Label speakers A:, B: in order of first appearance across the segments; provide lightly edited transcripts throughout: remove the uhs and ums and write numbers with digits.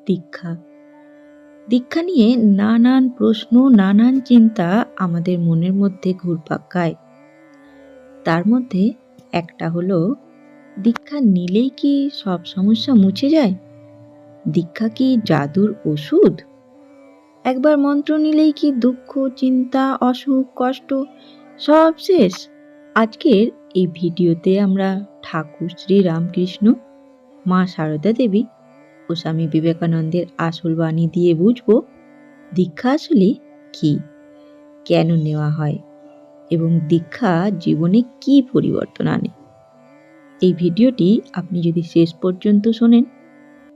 A: দীক্ষা দীক্ষা নিয়ে নানান প্রশ্ন, নানান চিন্তা আমাদের মনের মধ্যে ঘুরপাক খায়। তার মধ্যে একটা হলো, দীক্ষা নিলেই কি সব সমস্যা মুছে যায়? দীক্ষা কি জাদুর ওষুধ? একবার মন্ত্র নিলেই কি দুঃখ, চিন্তা, অসুখ, কষ্ট সব শেষ? আজকের এই ভিডিওতে আমরা ঠাকুর শ্রী রামকৃষ্ণ, মা সারদা দেবী ও স্বামী বিবেকানন্দের আসল বাণী দিয়ে বুঝব দীক্ষা আসলে কি, কেন নেওয়া হয় এবং দীক্ষা জীবনে কি পরিবর্তন আনে। এই ভিডিওটি আপনি যদি শেষ পর্যন্ত শোনেন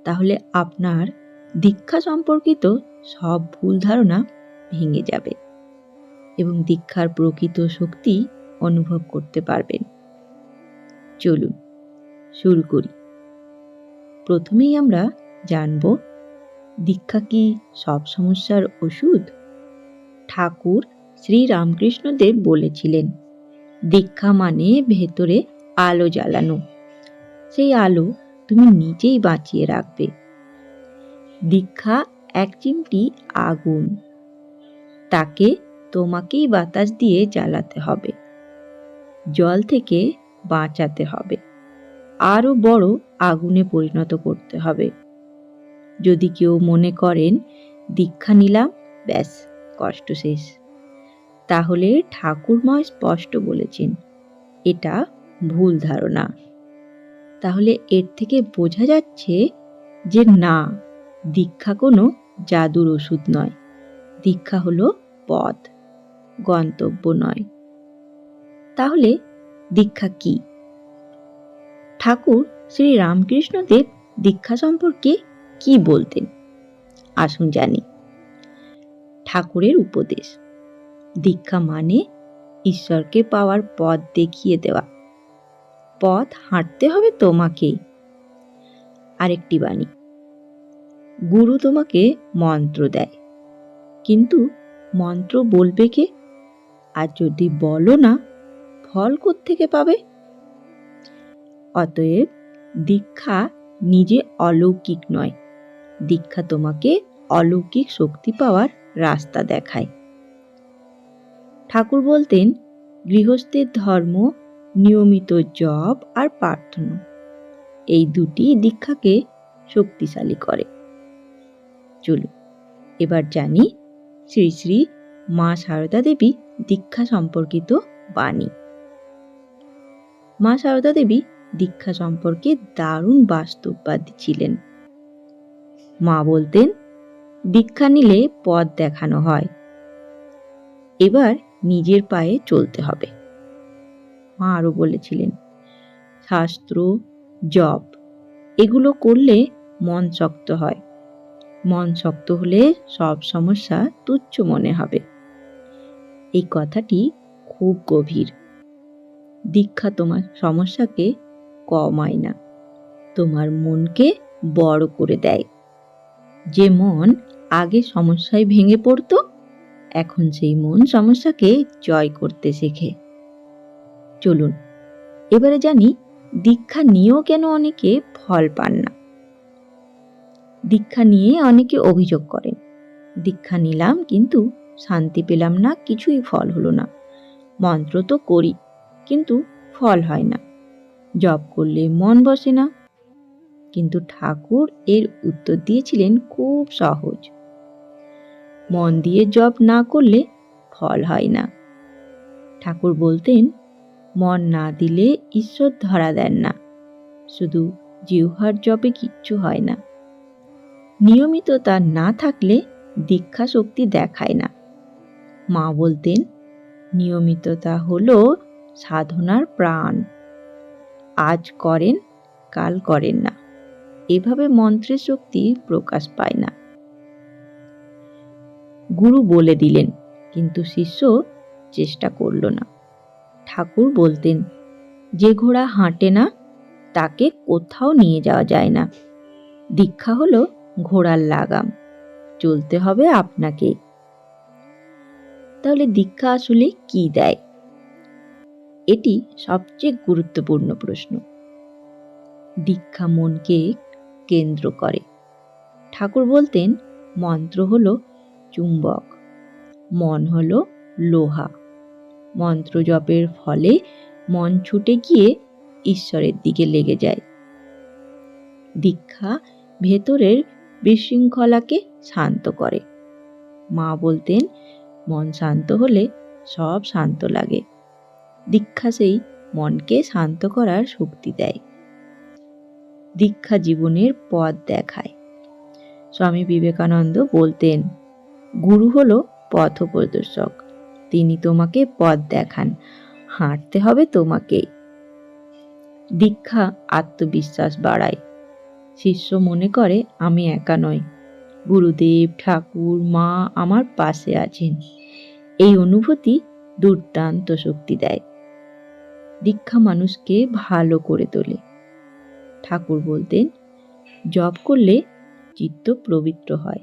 A: তাহলে আপনার দীক্ষা সম্পর্কিত সব ভুল ধারণা ভেঙে যাবে এবং দীক্ষার প্রকৃত শক্তি অনুভব করতে পারবেন। চলুন শুরু করি। প্রথমেই আমরা জানব, দীক্ষা কি সব সমস্যার ওষুধ? ঠাকুর শ্রী রামকৃষ্ণদেব বলেছিলেন, দীক্ষা মানে ভেতরে আলো জ্বালানো। সেই আলো তুমি নিজেই বাঁচিয়ে রাখবে। দীক্ষা এক চিমটি আগুন, তাকে তোমাকেই বাতাস দিয়ে জ্বালাতে হবে, জল থেকে বাঁচাতে হবে, আরো বড় আগুনে পরিণত করতে হবে। যদি কেউ মনে করেন দীক্ষা নিলাম ব্যাস কষ্ট শেষ, তাহলে ঠাকুরমা স্পষ্ট বলেছেন এটা ভুল ধারণা। তাহলে এর থেকে বোঝা যাচ্ছে যে না, দীক্ষা কোনো জাদুর ওষুধ নয়। দীক্ষা হলো পথ, গন্তব্য নয়। তাহলে দীক্ষা কি? ঠাকুর শ্রী রামকৃষ্ণদেব দীক্ষা সম্পর্কে কি বলতেন আসুন জানি। ঠাকুরের উপদেশ, দীক্ষা মানে ঈশ্বরকে পাওয়ার পথ দেখিয়ে দেওয়া। পথ হাঁটতে হবে তোমাকেই। আরেকটি বাণী, গুরু তোমাকে মন্ত্র দেয়, কিন্তু মন্ত্র বলবে কে? আর যদি বলো না, ফল কোত্থেকে পাবে? অতএব দীক্ষা নিজে অলৌকিক নয়, দীক্ষা তোমাকে অলৌকিক শক্তি পাওয়ার রাস্তা দেখায়। ঠাকুর বলতেন, গৃহস্থের ধর্ম নিয়মিত জপ আর প্রার্থনা, এই দুটি দীক্ষাকে শক্তিশালী করে। চলুন এবার জানি শ্রী শ্রী মা সারদা দেবী দীক্ষা সম্পর্কিত বাণী। মা সারদা দেবী দীক্ষা সম্পর্কে দারুণ বাস্তববাদী ছিলেন। মা বলতেন, দীক্ষা নিলে পথ দেখানো হয়, এবার নিজের পায়ে চলতে হবে। মা আরো বলেছিলেন, শাস্ত্র, জপ এগুলো করলে মন শক্ত হয়, মন শক্ত হলে সব সমস্যা তুচ্ছ মনে হবে। এই কথাটি খুব গভীর। দীক্ষা তোমার সমস্যাকে কমায় না, তোমার মনকে বড় করে দেয়। যে মন আগে সমস্যায় ভেঙে পড়তো, এখন সেই মন সমস্যাকে জয় করতে শেখে। চলুন এবারে জানি দীক্ষা নিয়েও কেন অনেকে ফল পান না। দীক্ষা নিয়ে অনেকে অভিযোগ করেন, দীক্ষা নিলাম কিন্তু শান্তি পেলাম না, কিছুই ফল হলো না। মন্ত্র তো করি কিন্তু ফল হয় না, জপ করলে মন বসে না। কিন্তু ঠাকুর এর উত্তর দিয়েছিলেন খুব সহজ, মন দিয়ে জপ না করলে ফল হয় না। ঠাকুর বলতেন, মন না দিলে ঈশ্বর ধরা দেন না, শুধু জিহ্বার জপে কিচ্ছু হয় না। নিয়মিততা না থাকলে দীক্ষা শক্তি দেখায় না। মা বলতেন, নিয়মিততা হলো সাধনার প্রাণ। আজ করেন কাল করেন না, এভাবে মন্ত্রের শক্তি প্রকাশ পায় না। গুরু বলে দিলেন কিন্তু শিষ্য চেষ্টা করল না। ঠাকুর বলতেন, যে ঘোড়া হাঁটে না তাকে কোথাও নিয়ে যাওয়া যায় না। দীক্ষা হলো ঘোড়ার লাগাম, চলতে হবে আপনাকে। তাহলে দীক্ষা আসলে কি দেয়? এটি সবচেয়ে গুরুত্বপূর্ণ প্রশ্ন। দীক্ষা মনকে কেন্দ্র করে। ঠাকুর বলতেন, মন্ত্র হলো চুম্বক, মন হলো লোহা। মন্ত্র জপের ফলে মন ছুটে গিয়ে ঈশ্বরের দিকে লেগে যায়। দীক্ষা ভেতরের বিশৃঙ্খলাকে শান্ত করে। মা বলতেন, মন শান্ত হলে সব শান্ত লাগে। দীক্ষা সেই মনকে শান্ত করার শক্তি দেয়। দীক্ষা জীবনের পথ দেখায়। স্বামী বিবেকানন্দ বলতেন, গুরু হলো পথপ্রদর্শক, তিনি তোমাকে পথ দেখান, হাঁটতে হবে তোমাকেই। দীক্ষা আত্মবিশ্বাস বাড়ায়। শিষ্য মনে করে আমি একা নই, গুরুদেব, ঠাকুর, মা আমার পাশে আছেন। এই অনুভূতি দুর্দান্ত শক্তি দেয়। দীক্ষা মানুষকে ভালো করে তোলে। ঠাকুর বলতেন, জপ করলে চিত্ত পবিত্র হয়।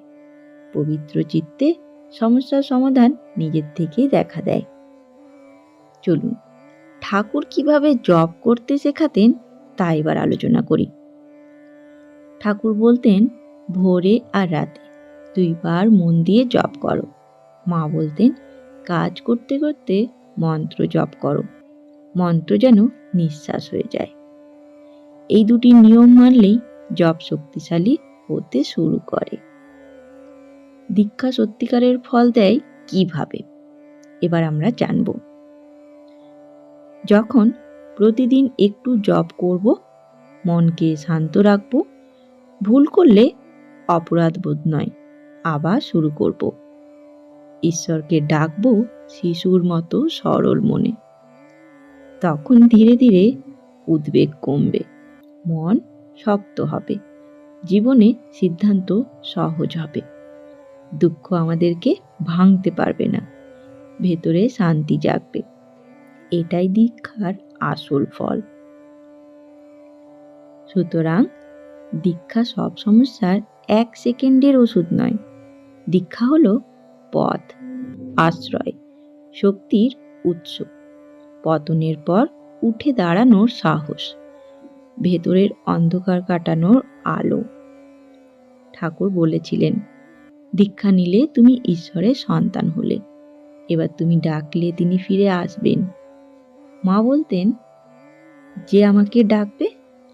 A: পবিত্র চিত্তে সমস্যার সমাধান নিজের থেকেই দেখা দেয়। চলুন ঠাকুর কিভাবে জপ করতে শেখাতেন তা এবার আলোচনা করি। ঠাকুর বলতেন, ভোরে আর রাতে 2 বার মন দিয়ে জপ করো। মা বলতেন, কাজ করতে করতে মন্ত্র জপ করো, মন্ত্র যেন নিঃশ্বাস হয়ে যায়। এই দুটি নিয়ম মানলেই জপ শক্তিশালী হতে শুরু করে। দীক্ষা সত্যিকারের ফল দেয় কিভাবে, এবার আমরা জানব। যখন প্রতিদিন একটু জপ করব, মনকে শান্ত রাখব, ভুল করলে অপরাধ বোধ নয়, আবার শুরু করব। ঈশ্বরকে ডাকবো শিশুর মতো সরল মনে। তখন ধীরে ধীরে উদ্বেগ কমবে, মন শক্ত হবে, জীবনে সিদ্ধান্ত সহজ হবে। দুঃখ আমাদেরকে ভাঙতে পারবে না, ভেতরে শান্তি জাগবে। এটাই দীক্ষার আসল ফল। সুতরাং দীক্ষা সব সমস্যার 1 সেকেন্ডের ওষুধ নয়। দীক্ষা হলো পথ, আশ্রয়, শক্তির উৎস, পতনের পর উঠে দাঁড়ানোর সাহস, ভেতরের অন্ধকার কাটানোর আলো। ঠাকুর বলেছিলেন, দীক্ষা নিলে তুমি ঈশ্বরের সন্তান হলে, এবার তুমি ডাকলে তিনি ফিরে আসবেন। মা বলতেন, যে আমাকে ডাকবে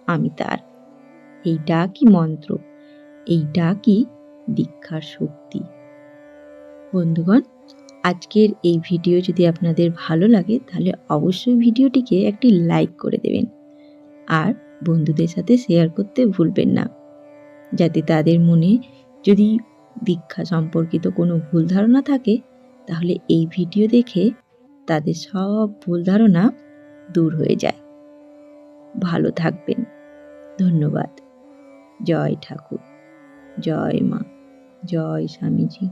A: আমি তার। এই ডাকই মন্ত্র, এই ডাকই দীক্ষার শক্তি। বন্ধুগণ, আজকের এই ভিডিও যদি আপনাদের ভালো লাগে তাহলে অবশ্যই ভিডিওটিকে একটি লাইক করে দেবেন, আর বন্ধুদের সাথে শেয়ার করতে ভুলবেন না, যাতে তাদের মনে যদি দীক্ষা সম্পর্কিত কোনো ভুল ধারণা থাকে তাহলে এই ভিডিও দেখে তাদের সব ভুল ধারণা দূর হয়ে যায়। ভালো থাকবেন। ধন্যবাদ। জয় ঠাকুর, জয় মা, জয় স্বামীজি।